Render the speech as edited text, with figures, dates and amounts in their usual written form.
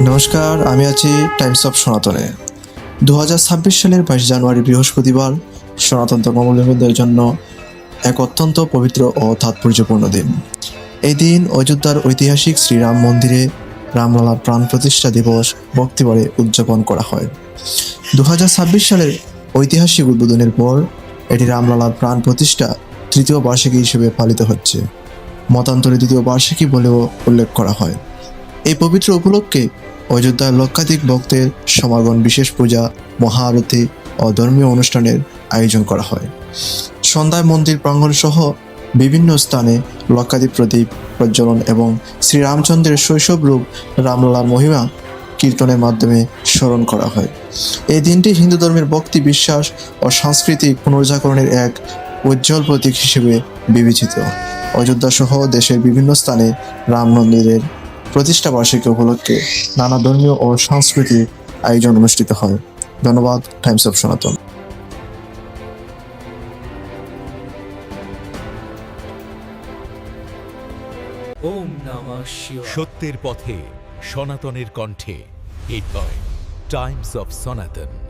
নমস্কার, আমি আছি টাইমস অফ সনাতনে। 2026 সালের 22 জানুয়ারি বৃহস্পতিবার সনাতন ধর্মাবলম্বীদের জন্য এক অত্যন্ত পবিত্র ও তাৎপর্যপূর্ণ দিন। এই দিন অযোধ্যার ঐতিহাসিক শ্রীরাম মন্দিরে রামলালার প্রাণ প্রতিষ্ঠা দিবস ভক্তিভরে উদযাপন করা হয়। 2026 সালের ঐতিহাসিক উদ্বোধনের পর এটি রামলালার প্রাণ প্রতিষ্ঠা তৃতীয় বার্ষিকী হিসেবে পালিত হচ্ছে। মতান্তরে দ্বিতীয় বার্ষিকী বলেও উল্লেখ করা হয়। এই পবিত্র উপলক্ষে অযোধ্যার লক্ষাধিক ভক্তের সমাগম, বিশেষ পূজা, মহাআরতি ও ধর্মীয় অনুষ্ঠানের আয়োজন করা হয়। সন্ধ্যায় মন্দির প্রাঙ্গণ সহ বিভিন্ন স্থানে লক্ষাধিক প্রদীপ প্রজ্বলন এবং শ্রীরামচন্দ্রের শৈশব রূপ রামলালার মহিমা কীর্তনের মাধ্যমে স্মরণ করা হয়। এই দিনটি হিন্দু ধর্মের ভক্তি, বিশ্বাস ও সাংস্কৃতিক পুনর্জাগরণের এক উজ্জ্বল প্রতীক হিসেবে বিবেচিত। অযোধ্যা সহ দেশের বিভিন্ন স্থানে রাম মন্দিরের প্রতিষ্ঠা বার্ষিকী উপলক্ষে নানা ধর্মীয় ও সাংস্কৃতিক আয়োজন অনুষ্ঠিত হয়। ধন্যবাদ। টাইমস অফ সনাতন। ওম নমঃ শিবায়। সত্যের পথে সনাতনের কণ্ঠে হিট হয় টাইমস অফ সনাতন।